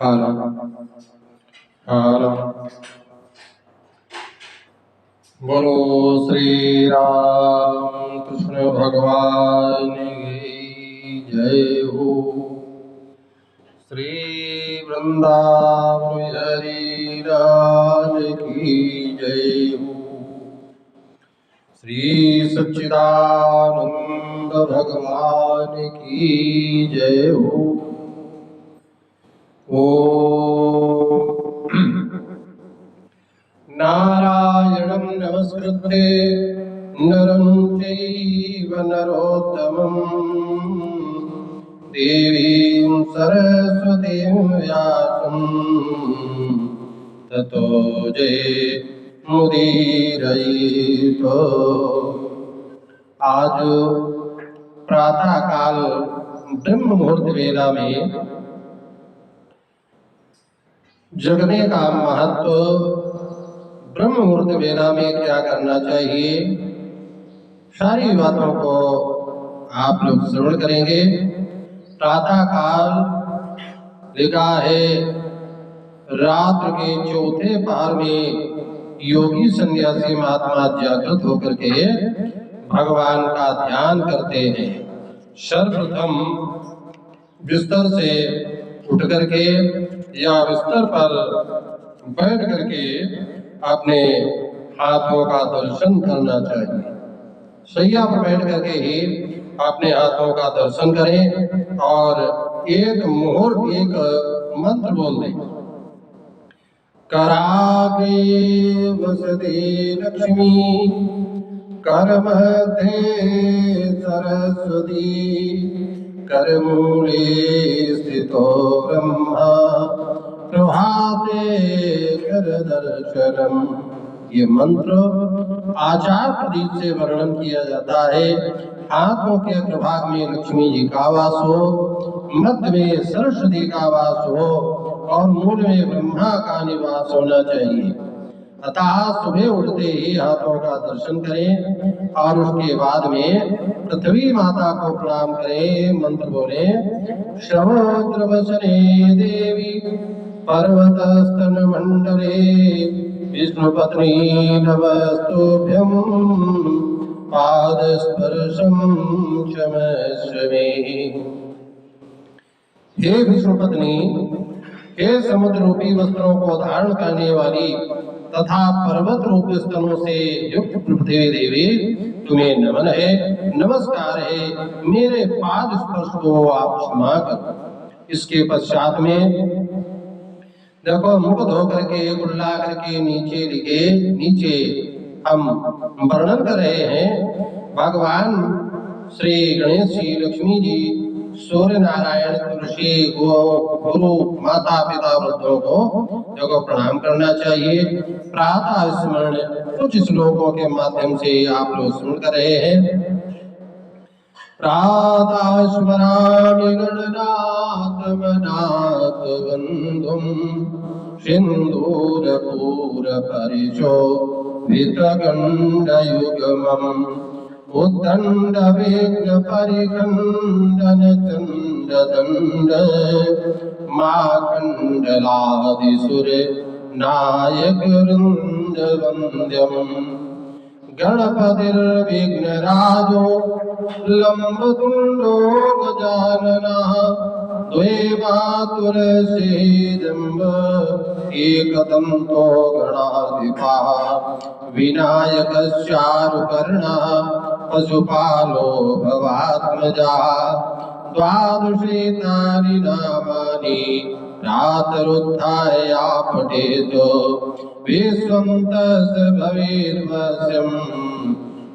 हर हर बोलो श्री राम कृष्ण भगवान की जय हो। श्री वृंदावन हरि राज की जय हो। श्री सच्चिदानंद भगवान की जय हो। ओम नारायणं नमस्कृत्य नरं चैव नरोत्तमं देवीं सरस्वतीं व्यासं ततो जयमुदीरयेत्। आज प्रातः काल ब्रह्म मुहूर्त वेला में जगने का महत्व, ब्रह्म मुहूर्त वेला में क्या करना चाहिए, सारी बातों को आप लोग श्रवण करेंगे। प्रातः काल लिखा है रात्र के चौथे पहर में योगी सन्यासी महात्मा जागृत होकर के भगवान का ध्यान करते हैं। सर्वप्रथम बिस्तर से उठ करके या बिस्तर पर बैठ करके अपने हाथों का दर्शन करना चाहिए। शैया पर बैठ करके ही अपने हाथों का दर्शन करें और एक मुहूर्त एक मंत्र बोल दें। कराग्रे वसते लक्ष्मी करमध्ये सरस्वती करमूले स्थितो ब्रह्मा प्रभाते कर दर्शनम। ये मंत्र आचार प्रदीप से वर्णन किया जाता है। हाथों के अग्रभाग में लक्ष्मी जी का वास हो, मध्य में सरस्वती का वास हो और मूल में ब्रह्मा का निवास होना चाहिए। अतः सुबह उठते ही हाथों का दर्शन करें और उसके बाद में पृथ्वी माता को प्रणाम करें। मंत्र बोले समुद्र वसने देवी पर्वत स्तन मंडले विष्णु पत्नी नमस्तुभ्यं पाद स्पर्शम क्षमस्वे। हे विष्णु पत्नी, हे समुद्र रूपी वस्त्रों को धारण करने वाली तथा पर्वत रूपी स्तनों से युक्त पृथ्वी देवी, तुम्हें नमन है, नमस्कार है। मेरे पाद स्पर्श को आप क्षमा करो। इसके पश्चात में देखो मुख धो करके कुल्ला करके नीचे हम वर्णन कर रहे हैं। भगवान श्री गणेश जी, लक्ष्मी जी, सूर्य नारायण, तुलसी, गुरु, माता पिता, वृद्धों को देखो प्रणाम करना चाहिए। प्रातः स्मरण कुछ श्लोकों के माध्यम से आप लोग सुन कर रहे हैं। प्रातः स्मरामि गणनाथ मनाथ बंधुं सिंदूरपूर परिशोभितगण्डयुग्मम् उद्दण्ड विघ्न परिखण्डन चण्ड दण्ड माकण्डलादिसुर नायक वृन्द वन्द्यम् गणपतिर्विघ्नराजो लम्बतुण्डो गजाननः द्वैवातुरसेदम्ब एकदन्तो गणाधिपः विनायकश्चारुकर्णः पशुपालो भवात्मजः द्वादशेतानि नामानि प्रातरुत्थाय पठेत् विश्वं तस्य भवेद्वश्यं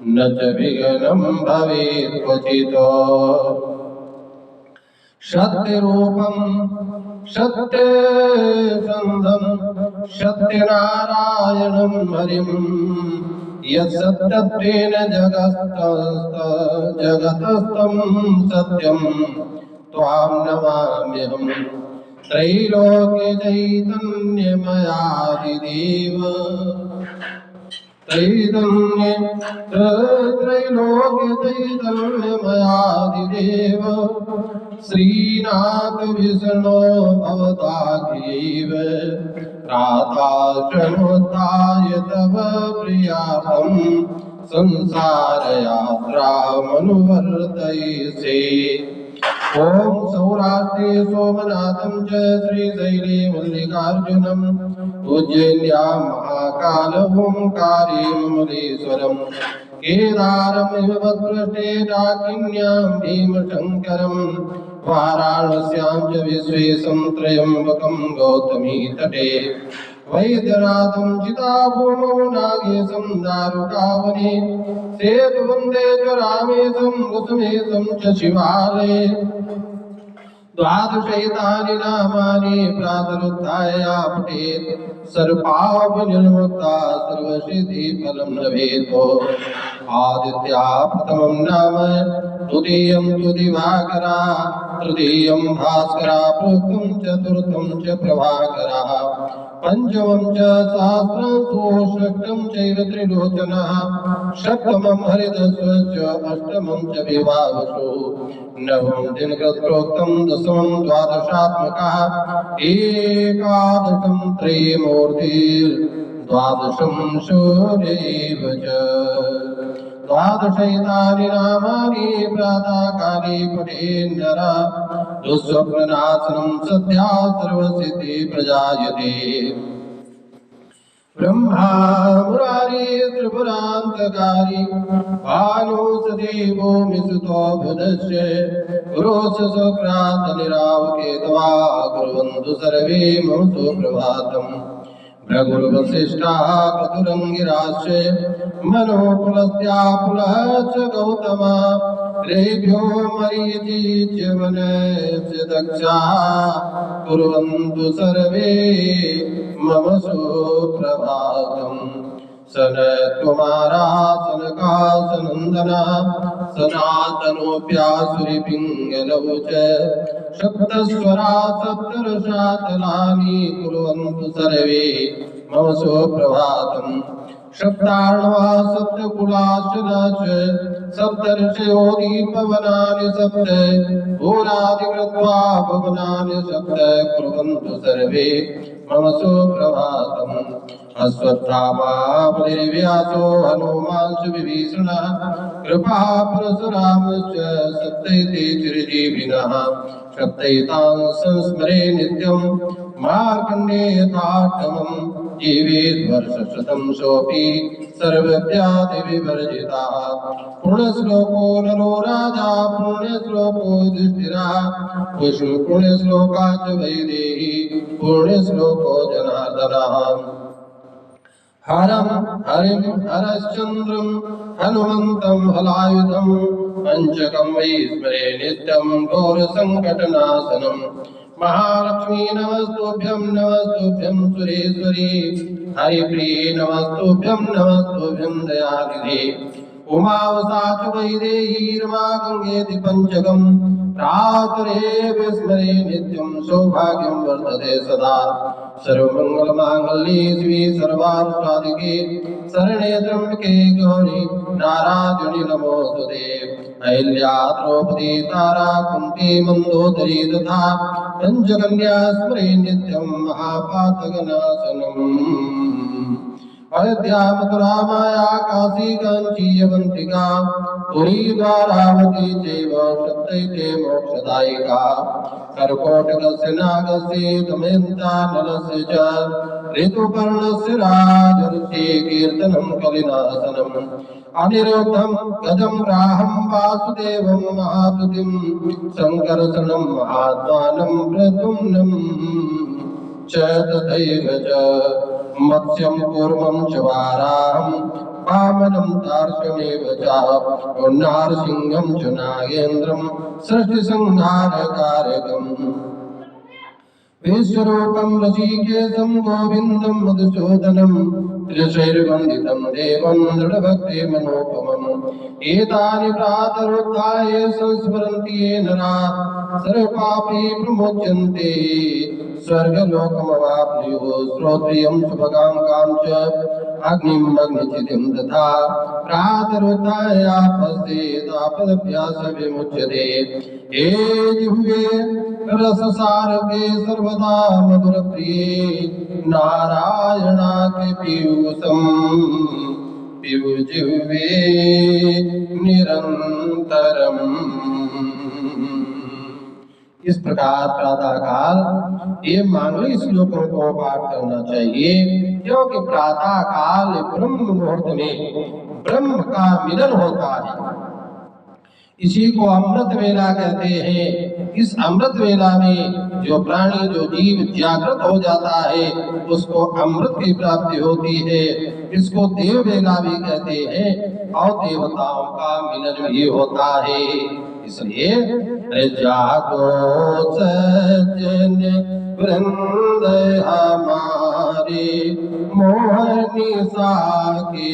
न च विघ्नं भवेत् क्वचित्। सत्यरूपं सत्यसन्धं सत्यनारायणं हरिं यत्सत्यत्वेन जगतस्तं सत्यं त्वां नमाम्यहम्। त्रैलोक्य चैतन्यमयादिदेव त्रैलोक्य त्रैलोक्यमयादिदेव श्रीनाथ विष्णु भवताग्रीव प्रातःश्रमोत्थाय तव प्रियार्थं संसार यात्रामनुवर्तयसे। ओम सौराष्ट्रे सोमनाथं च श्रीशैले मल्लिकार्जुनं उज्जैन्यां महाकालं ओंकारे ममलेश्वरं केदारमिव वत्पृष्ठे डाकिन्यां भीमशङ्करं वाराणस्यां च विश्वेशं त्र्यम्बकं गौतमी तटे वैद्यनाथं चिताभूमौ नागेशं दारुकावने सेतुवन्दे च रामेशं कुसुमेशं च शिवालये द्वादशैतानि नामानि प्रातरुत्थाय पठेत् सर्वपापनिर्मुक्ता सर्वसिद्धिफलं लभेत्। आदित्या प्रथमं नाम द्वितीयं तु दिवाकरा तृतीयं भास्करा प्रोक्तं चतुर्थं च प्रभाकरः पंचमं च सहस्रांशो षष्ठं चैव त्रिलोचनः सप्तमं हरिदस्वश्च अष्टमं च विभावसो नवम दिनकृत्प्रोक्तं दशमं द्वादशात्मकः एकादशं त्रयीमूर्तिर्द्वादशं सूर्यैव च। द्वादशैतानि नामानि प्रातःकाले पठेन् नरः दुःस्वप्ननाशनं सद्या सर्वसिद्धि प्रजायते। ब्रह्मा मुरारी त्रिपुरान्तकारी भानुसदेवो मिसुतो बुधस्य गुरोस सुक्रात निरावकेतवा कुर्वन्तु सर्वे मम सुप्रभातम्। भृगुर्वसिष्ठाः क्रतुरङ्गिराश्च मनोपुलस्त्या पुलश्च गौतमा रेभ्यो मरीचि च वनश्च दक्षाः कुर्वन्तु सर्वे मम सुप्रभातम्। सनत्कुमारा सनकासनन्दना सनातनोऽप्यासुरिपिङ्गलौ च सप्तस्वरा सप्तरसातलानि कुर्वन्तु सर्वे मम सुप्रभातम्। सप्तार्णवा सप्तकुलाश्च सप्तर्षयोदीपवनानि सप्त भूरादिकृत्वा भुवनानि सप्त कुर्वन्तु सर्वे मम सुप्रभातम्। अश्वत्थामा बलिर्व्यासो हनुमांश्च विभीषणः कृपा परशुरामश्च सप्तैते चिरजीविनः सप्तैतां संस्मरे नित्यं मार्कण्डेयथाष्टमं जीवेत् वर्षशतं सोऽपि सर्वव्याधिविवर्जितः। पुण्यश्लोको नरो राजा पुण्यश्लोको युधिष्ठिरः पुण्यश्लोका च वैदेही पुण्यश्लोको जनार्दनः। हरं हरिं हरश्चन्द्रं हनुमन्तं हलायुधं पञ्चकं वै स्मरे नित्यं घोरसङ्कटनाशनं। महालक्ष्मी नमस्तुभ्यं सुरेश्वरी हरिप्रिये नमस्तुभ्यं दयानिधे। उमावसा च वैदेही रमा गङ्गेति पञ्चकं प्रातरे विस्मरे नित्यं सौभाग्यं वर्धते सदा। सर्वमङ्गलमाङ्गल्ये शिवे सर्वार्थसाधिके शरण्ये त्र्यम्बके गौरी नारायणि नमोस्तुते। अहिल्या द्रौपदी तारा कुन्ती मन्दोदरी तथा पञ्चकन्या स्मरे नित्यं महापातकनाशनम्। अयोध्या मथुरा माया काशी काञ्ची अवन्तिका पुरी द्वारावती चैव सप्तैते मोक्षदायिका। कर्कोटकस्य नागस्य दमयन्ता नलस्य च ऋतुपर्णस्य राजर्षि कीर्तनं कलिनाशनम्। अनिरुद्धं गजं राहं वासुदेवं महातुतिं शङ्करशरणं महात्मानं प्रद्युम्नं च तथैव च मत्स्यं कूर्मं च वाराहं वामनं तार्क्ष्यमेव च नारसिंहं च नागेन्द्रं सृष्टिसंहारकारकम्। विश्वरूपं ऋषिकेशं गोविन्दं मधुसूदनं त्रिशैर्वन्दितं देवं दृढभक्तिमनोपमम्। एतानि प्रातरुत्थाय संस्मरन्ति ये नराः सर्वपापी प्रमुच्यन्ते स्वर्गलोकमवाप्नुयुः श्रोत्रियं शुभकाङ्कां च अग्निं अग्निचितिं तथा प्रातरुत्थायापस्येदापदभ्यासविमुच्यते हे जिह्वे रससारके सर्वदा मधुरप्रिये नारायणाख्य पीयूषं पिबु जिह्वे निरन्तरम्। इस प्रकार प्रातः काल ये मांगलिक श्लोकों को पाठ करना चाहिए, क्योंकि प्रातः काल ब्रह्म मुहूर्त में ब्रह्म का मिलन होता है। इसी को अमृत वेला कहते हैं। इस अमृत वेला में जो प्राणी जो जीव जागृत हो जाता है उसको अमृत की प्राप्ति होती है। इसको देव वेला भी कहते हैं और देवताओं का मिलन भी होता है। इसलिए जागो सज्जन वृंद हमारे मोहनी साके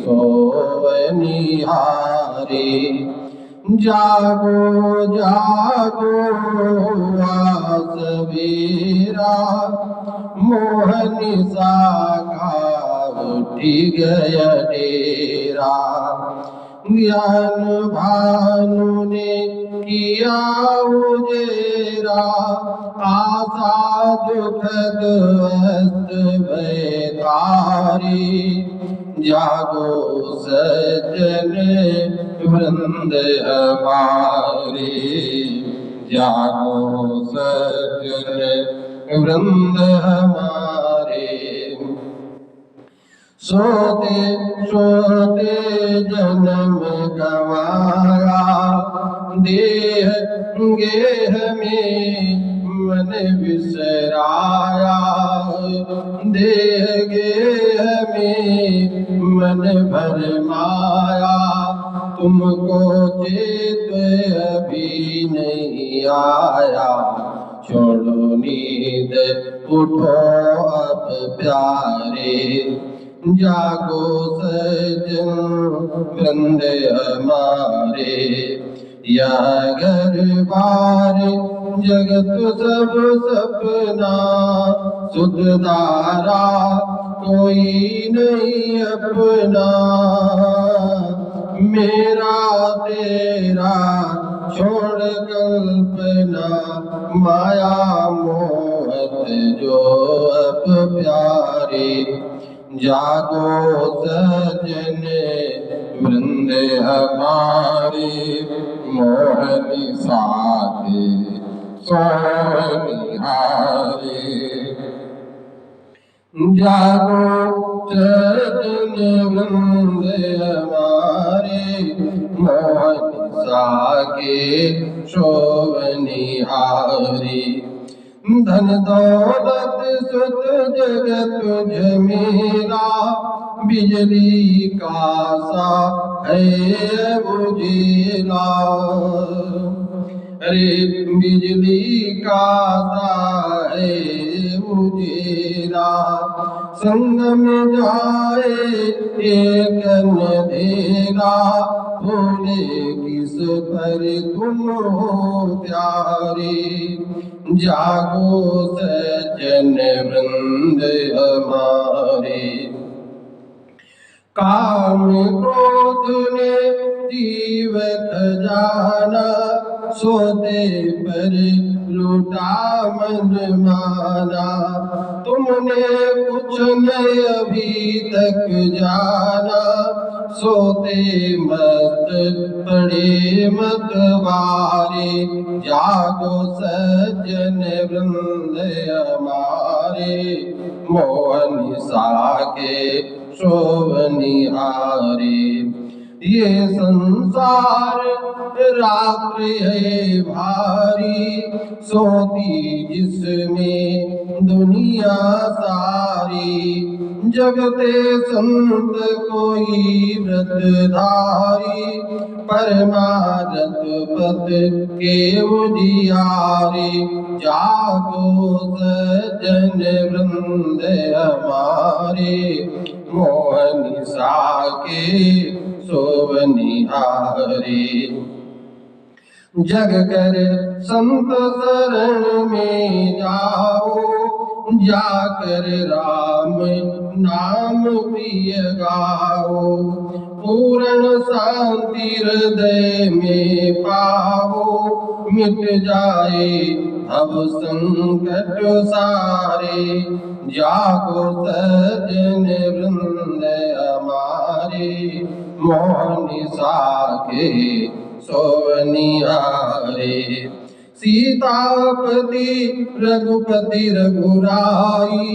सोवनिहारे। जागो जागो सवेरा मोहनी साका उठी गया डेरा। ज्ञान भानु ने किया उजेरा आशा दुखद अस्त भयतारी। जागो सज्जन वृंद हमारे जागो सज्जन वृंद हमारे। सोते सोते जन्म गवाया देह गेह में मन विसराया। देह गेह में मन भर माया तुमको चेत अभी नहीं आया। छोड़ो नींद उठो अब प्यारे। जागो सज्जन वृंद हमारे। यह घर बार जगत सब सपना सुधदारा कोई नहीं अपना। मेरा तेरा छोड़ कल्पना माया मोहत जो अब प्यारे। जागो सज्जन वृंद हमारे मोहनी साके सोनिहारे। जागो सज्जन वृंद हमारे मोहनी साके सोनिहारे। धन दौलत सुत जगत झमेला बिजली का सा है उजेला। अरे बिजली का सा है उजेला। संग में जाए एक अंधेरा भोले किस पर तुम हो प्यारे। जागो सज्जन वृंद हमारे। काम क्रोध ने जीव खजाना सोते पर लूटा मन माना। तुमने कुछ नहीं अभी तक जाना सोते मत पड़े मतवारे। जागो सज्जन वृंद हमारे मोहनी साके शोभनिहारे। ये संसार रात्रि है भारी सोती जिसमें दुनिया सारी। जगते संत कोई व्रतधारी परमारथ पद के उजियारे। जागो सज्जन वृंद हमारे मोहनी साके शोभनिहारे। जग कर संत शरण में जाओ, जाकर राम नाम प्रिय गाओ। पूर्ण शांति हृदय में पाओ, मिट जाए अब संकट सारे। जागो सज्जन वृंद हमारे, मौन साके सोवनिहारे। सीतापति रघुपति रघुराई,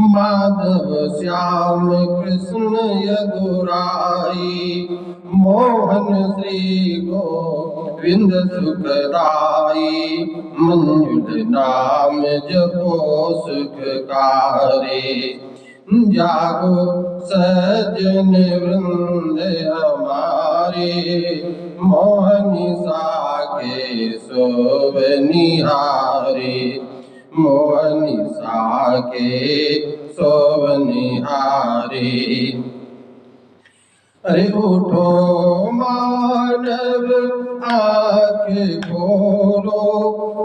माधव श्याम कृष्ण यदुराई। मोहन श्री गोविंद सुखदाई, मंजुल नाम जपो सुखकारी। जागो सज्जन वृंद हमारे, मोहनी साके सोवनिहारे। मोहनी साके सोवनिहारे। अरे उठो मानव आँख खोलो,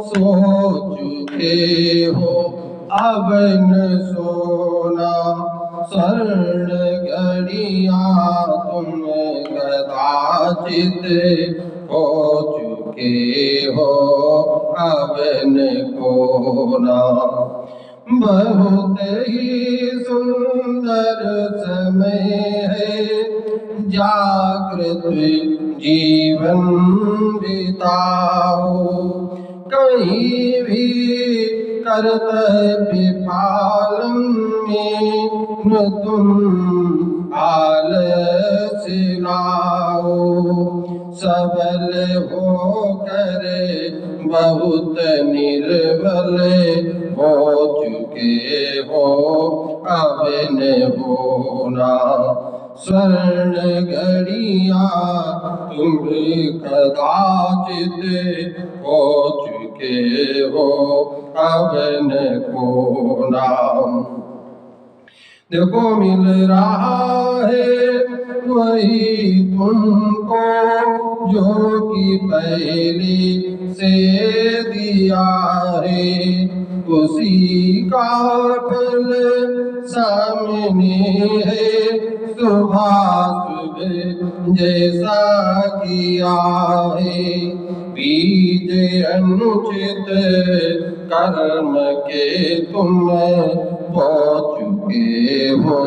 सो चुके हो अब न सोना। शरण घड़ियाँ तुम कदाचित हो चुके हो अब न खोना। बहुत ही सुंदर समय है, जागृत जीवन बिताओ। कहीं भी कर्तव्य पालन में न तुम आलस लाओ। सबल होकर बहुत निर्बल हो चुके हो अब न होना। स्वर्ण घड़ियाँ तुम कदाचित हो चुके हो अब न खोना। देखो मिल रहा है वही तुमको, जो कि पहले से दिया है। उसी का फल सामने है, सुबह सुबह जैसा किया है। बीज अनुचित कर्म के तुम हो चुके हो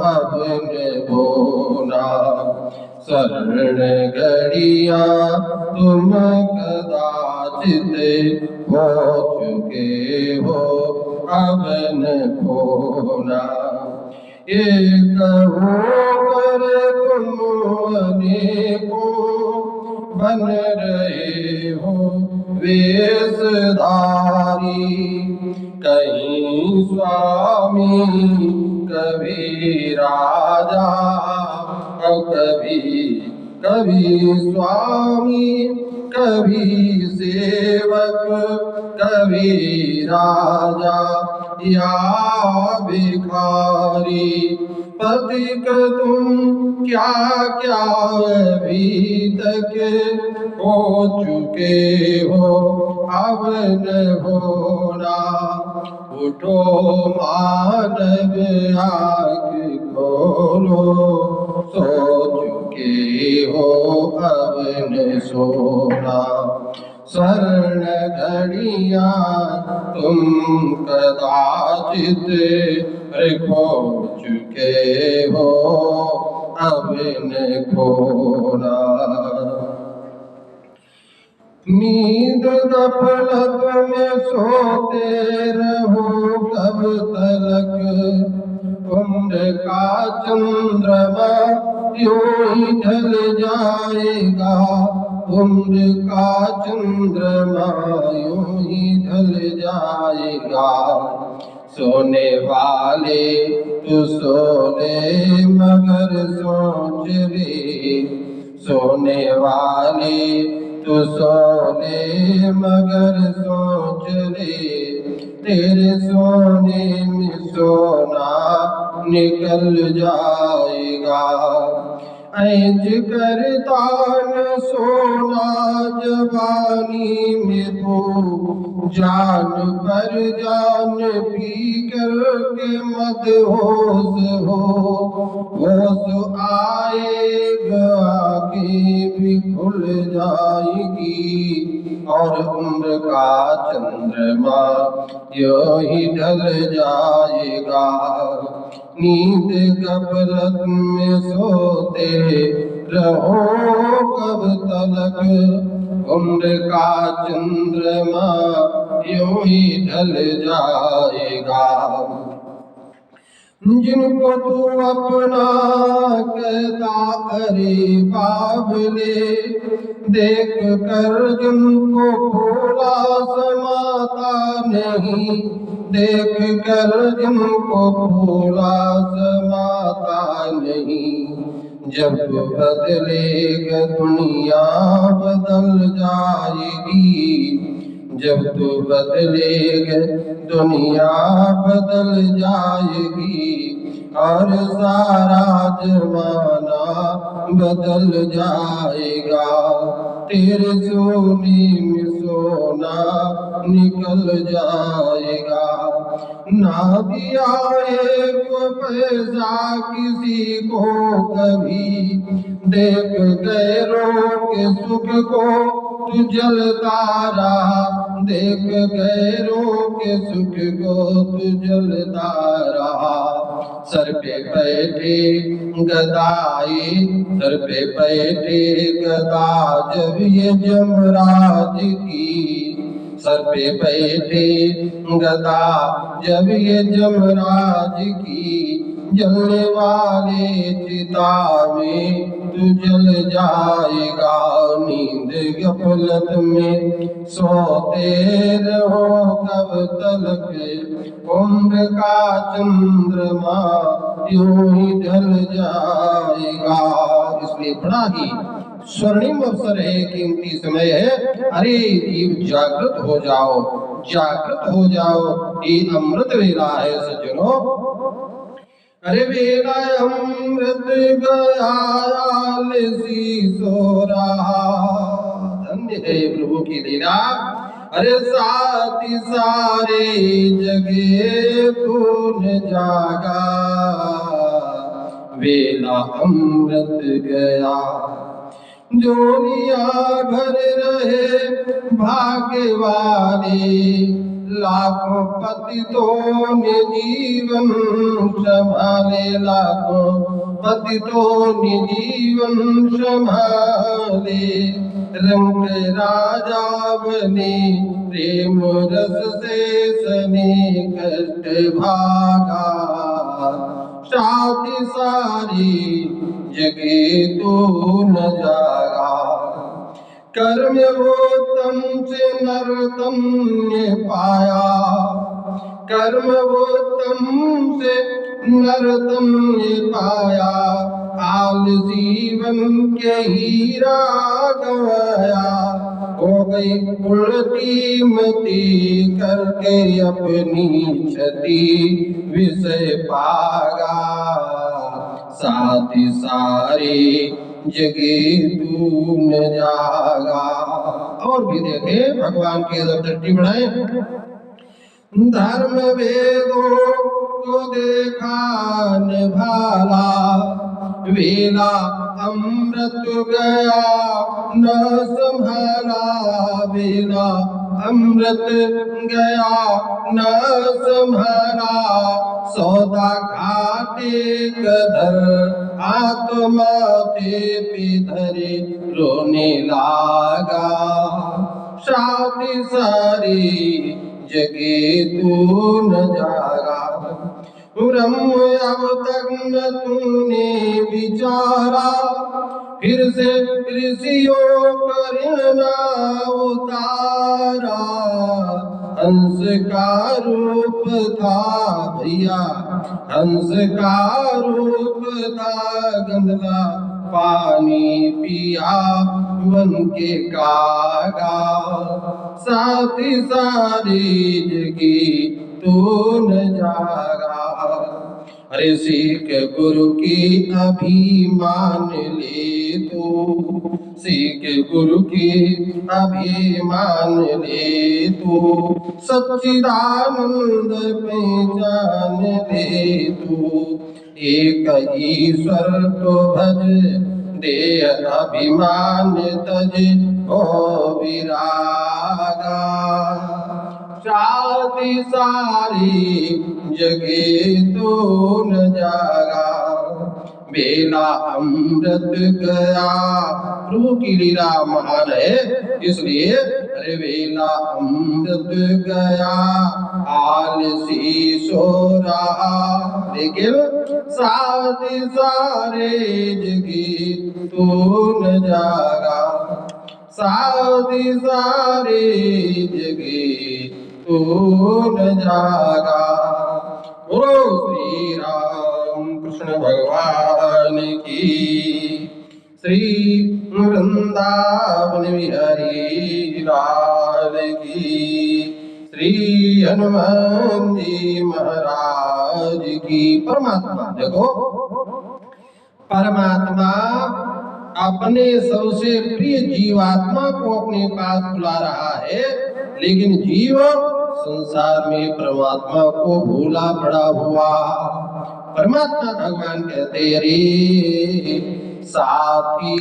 अब न बोना। शरण घड़ियाँ तुम कदाचित हो चुके हो अब न खोना। एक होकर तुम अनेकों बन रहे हो वेशधारी। कहीं स्वामी कभी राजा, कभी स्वामी कभी सेवक, कभी राजा या भिखारी। पथिक तुम क्या क्या अभी तक हो चुके हो अब न होना। उठो मानव आँख खोलो, सो चुके हो अब न सोना। स्वर्ण घड़ियाँ तुम कदाचित खो चुके हो अब न खोना। नींद गफलत में सोते रहो कब तलक, उम्र का चंद्रमा यूं ही ढल जाएगा। उम्र का चंद्रमा यूं ही ढल जाएगा। सोने वाले तू सो ले मगर सोच ले। सोने वाले तू सो ले मगर सोच ले। तेरे सोने में सोना निकल जाएगा। ऐज करता न सोना जवानी में तो जान पर जान पी कर के मदहोश हो। होश आएगा आँखें भी खुल जाएगी और उम्र का चंद्रमा यूं ही ढल जाएगा। नींद गफलत में सोते रहो कब तलक, उम्र का चंद्रमा यूं ही ढल जाएगा। जिनको तू अपना कहता अरे बाबले, देख कर जिनको भोला समाता नहीं, देख कर जिनको भोला समाता नहीं। जब बदलेगा दुनिया बदल जाएगी, जब तू बदलेगा दुनिया बदल जाएगी और सारा जमाना बदल जाएगा। तेरे सोने में सोना निकल जाएगा। ना दिया एक पैसा किसी को कभी, देख गैरों के सुख को तू जलता रहा, देख गैरों के सुख को तू जलता रहा। सर पे बैठे गदाई, सर पे बैठे गदा जब ये जमराज की, सर पे बैठे गदा जब ये जमराज की, जलने वाले चिता में तू जल जाएगा। नींद गफलत में सोते रहो कब तलक, उम्र का चंद्रमा यूं ही ढल जाएगा। इसलिए बड़ा ही स्वर्णिम अवसर है, कीमती समय है। अरे जीव जागृत हो जाओ, जागृत हो जाओ, ये अमृत वेला है सज्जनों। अरे वेला अमृत गया आलसी सो रहा, धन्य है प्रभु की लीला। अरे साथी सारे जगे तूने जागा, वेला अमृत गया। जोनिया भर रहे भाग्य वाले, लाखों पतितों ने जीवन संभाले, लाखों पतितों ने जीवन संभाले। रंग राजा बने प्रेम रस से सने कष्ट भागा, साथी सारी जगे तू न जागा। कर्म वो तम से नरतम ने पाया, कर्म वो तम से नरतम ने पाया। आल जीवन के हीरा गवाया, हो गई उल्टी मती करके अपनी क्षति विषय पागा। साथी सारे जगे तू न जागा। और भी देखे भगवान की दृष्टि बढ़ाए। धर्म वेदों को देखा न भाला, वेला अमृत गया न संभाला, वेला अमृत गया न संभाला। सौदा घाटे कधर आत्मा थे पिधरे रोने लागा। साथी सारी जगे तू न जागा। ब्रह्म अब तक न तूने विचारा, फिर से ऋषियों पर न उतारा। हंस का रूप था भैया, हंस का रूप था गंधला, पानी पिया बन के कागा। साथी सारी जगी तू न जागा। अरे सीख गुरु की अभिमान ले तू, सीख गुरु की अभिमान ले तू, सच्चिदानंद पहचान ले तू। एक ईश्वर तो भज दे अभिमान तज ओ विरागा। शादी सारी जगे तो न जागा, बेला अमृत गया। प्रभु की लीला महान है, इसलिए अरे बेला अमृत गया आलसी सो रहा, लेकिन शादी सारे जगे तो न जागा, शादी सारे जगे तो न जागा। बोलो श्री राम कृष्ण भगवान की, श्री वृंदावन बिहारी लाल की, श्री हनुमान जी महाराज की। परमात्मा देखो, परमात्मा अपने सबसे प्रिय जीवात्मा को अपने पास बुला रहा है, लेकिन जीव संसार में परमात्मा को भूला पड़ा हुआ। परमात्मा भगवान कहते रे साथी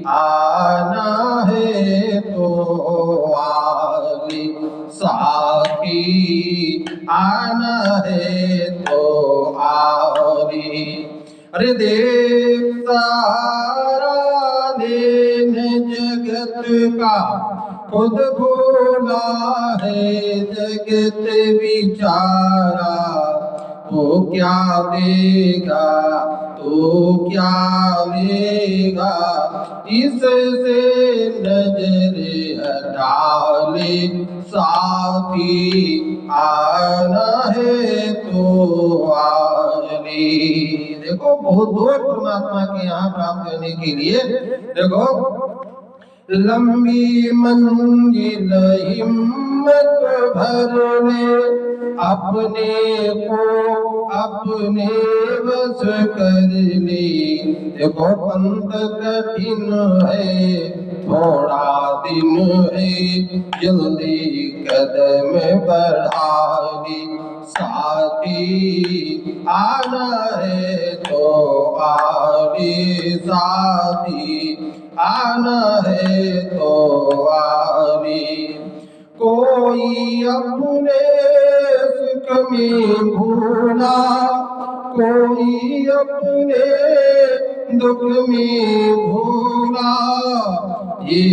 आना है तो आले, साथी आना है तो आले। अरे देव सारा देन जगत का खुद भोला है जगत बिचारा, तो क्या देगा तो क्या लेगा, इससे नजर हटा ले, साथी आना है तो आले। देखो बहुत दूर परमात्मा के यहाँ प्राप्त करने के लिए देखो लंबी मंजिल हिम्मत भर ले, अपने को अपने बस कर ले। देखो पंथ कठिन है थोड़ा दिन है, जल्दी कदम बढ़ा ले, साथी आना है तो आले, साथी आना है तो आले। कोई अपने सुख में भूला, कोई अपने दुख में भूला, ये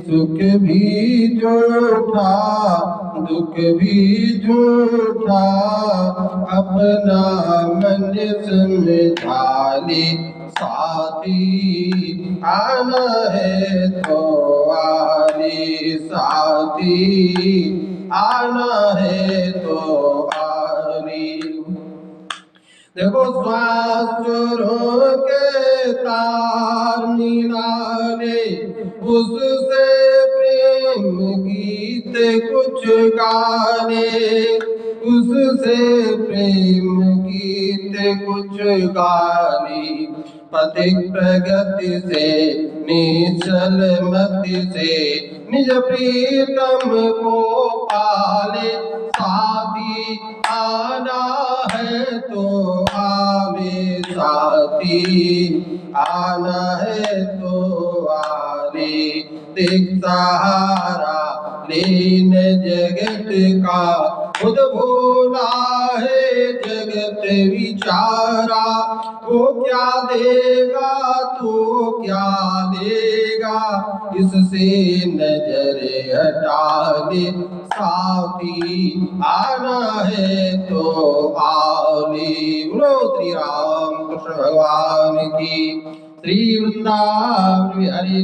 सुख भी झूठा दुख भी झूठा, अपना मन समझा ले, साथी आना है तो आले, साथी आना है तो आले। देखो श्वास के तार मिलाने, उससे प्रेम गीत कुछ गाने, उससे प्रेम गीत कुछ गाने। पथिक प्रगति से निश्चल मति से निज प्रीतम को पाले, साथी आना है तो आवे, साथी आना है तो आले। देख सहारा लेन जगत का खुद भोला है जगत विचारा, वो क्या देगा तो क्या देगा, इससे नजर हटा ले, साथी आना है तो आले। बोलो श्री राम कृष्ण भगवान की, श्री वृंदावन बिहारी।